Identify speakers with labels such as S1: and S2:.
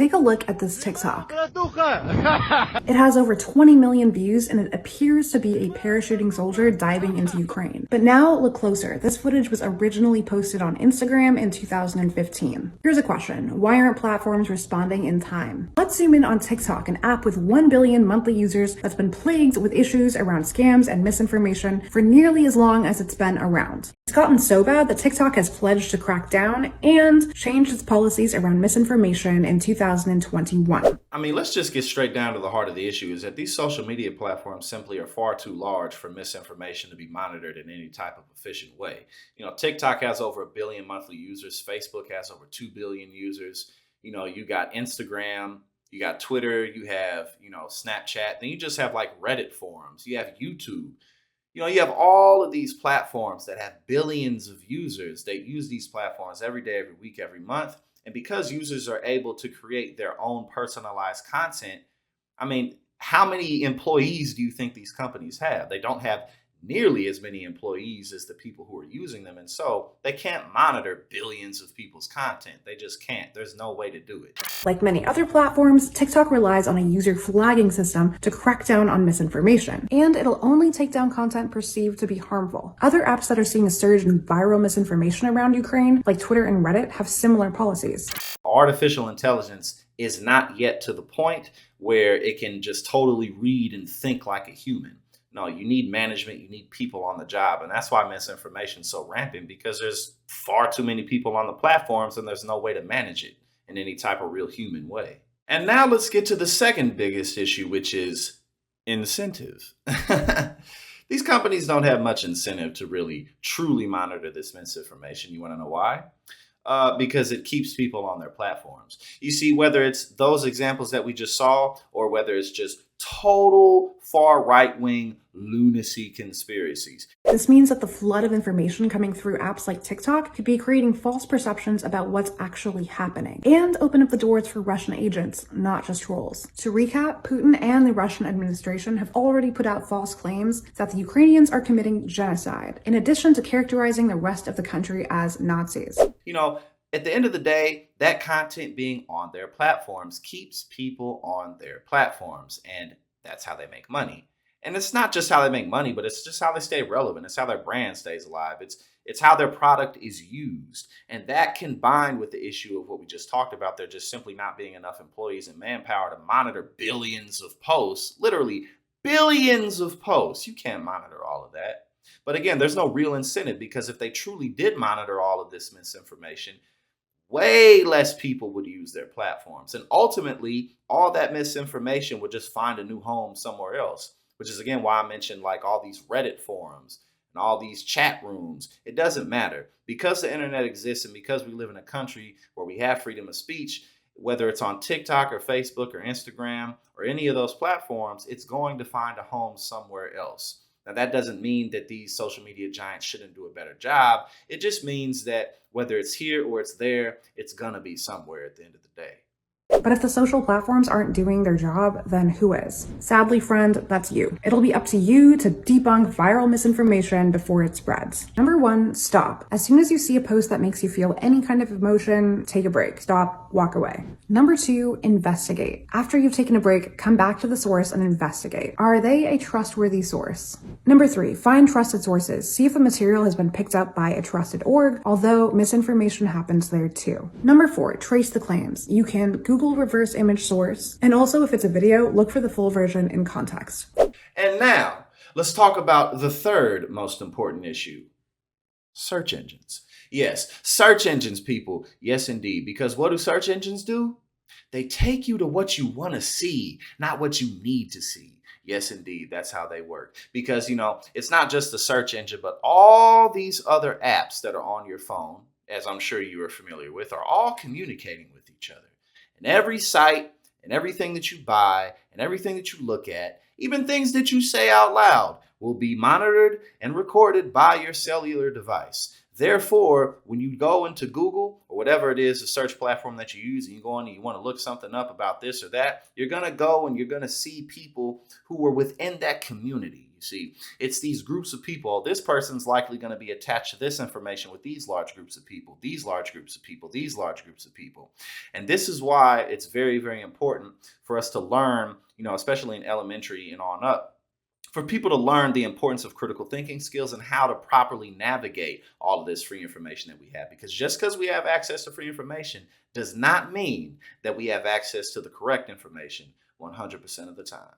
S1: Take a look at this TikTok. It has over 20 million views and it appears to be a parachuting soldier diving into Ukraine. But now look closer. This footage was originally posted on Instagram in 2015. Here's a question. Why aren't platforms responding in time? Let's zoom in on TikTok, an app with 1 billion monthly users that's been plagued with issues around scams and misinformation for nearly as long as it's been around. It's gotten so bad that TikTok has pledged to crack down and change its policies around misinformation in 2021.
S2: I mean, let's just get straight down to the heart of the issue, is that these social media platforms simply are far too large for misinformation to be monitored in any type of efficient way. TikTok has over 1 billion monthly users. Facebook has over 2 billion users. You got Instagram, you got Twitter, you have, Snapchat, then you just have like Reddit forums, you have YouTube. You have all of these platforms that have billions of users. They use these platforms every day, every week, every month. And because users are able to create their own personalized content, I mean, how many employees do you think these companies have? They don't have nearly as many employees as the people who are using them. And so they can't monitor billions of people's content. They just can't. There's no way to do it.
S1: Like many other platforms, TikTok relies on a user flagging system to crack down on misinformation, and it'll only take down content perceived to be harmful. Other apps that are seeing a surge in viral misinformation around Ukraine, like Twitter and Reddit, have similar policies.
S2: Artificial intelligence is not yet to the point where it can just totally read and think like a human. No, you need management, you need people on the job. And that's why misinformation is so rampant, because there's far too many people on the platforms and there's no way to manage it in any type of real human way. And now let's get to the second biggest issue, which is incentive. These companies don't have much incentive to really truly monitor this misinformation. You want to know why? Because it keeps people on their platforms. You see, whether it's those examples that we just saw, or whether it's just total far right-wing lunacy conspiracies.
S1: This means that the flood of information coming through apps like TikTok could be creating false perceptions about what's actually happening and open up the doors for Russian agents, not just trolls. To recap, Putin and the Russian administration have already put out false claims that the Ukrainians are committing genocide, in addition to characterizing the rest of the country as Nazis.
S2: At the end of the day, that content being on their platforms keeps people on their platforms, and that's how they make money. And it's not just how they make money, but it's just how they stay relevant. It's how their brand stays alive. It's how their product is used. And that combined with the issue of what we just talked about, there just simply not being enough employees and manpower to monitor billions of posts, literally billions of posts. You can't monitor all of that. But again, there's no real incentive, because if they truly did monitor all of this misinformation, way less people would use their platforms. And ultimately, all that misinformation would just find a new home somewhere else, which is, again, why I mentioned like all these Reddit forums and all these chat rooms. It doesn't matter. Because the internet exists and because we live in a country where we have freedom of speech, whether it's on TikTok or Facebook or Instagram or any of those platforms, it's going to find a home somewhere else. Now, that doesn't mean that these social media giants shouldn't do a better job. It just means that whether it's here or it's there, it's going to be somewhere at the end of the day.
S1: But if the social platforms aren't doing their job, then who is? Sadly, friend, that's you. It'll be up to you to debunk viral misinformation before it spreads. Number 1, stop. As soon as you see a post that makes you feel any kind of emotion, take a break. Stop, walk away. Number 2, investigate. After you've taken a break, come back to the source and investigate. Are they a trustworthy source? Number 3, find trusted sources. See if the material has been picked up by a trusted org, although misinformation happens there too. Number 4, trace the claims. You can Google reverse image source, and also if it's a video, look for the full version in context.
S2: And now, let's talk about the third most important issue: search engines. Yes, search engines, people. Yes, indeed. Because what do search engines do? They take you to what you want to see, not what you need to see. Yes, indeed. That's how they work. Because, it's not just the search engine, but all these other apps that are on your phone, as I'm sure you are familiar with, are all communicating with each other. And every site and everything that you buy and everything that you look at, even things that you say out loud, will be monitored and recorded by your cellular device. Therefore, when you go into Google or whatever it is, the search platform that you use, and you go on and you want to look something up about this or that, you're going to go and you're going to see people who are within that community. You see, it's these groups of people. This person's likely going to be attached to this information with these large groups of people, these large groups of people, these large groups of people. And this is why it's very, very important for us to learn, especially in elementary and on up, for people to learn the importance of critical thinking skills and how to properly navigate all of this free information that we have. Because just because we have access to free information does not mean that we have access to the correct information 100% of the time.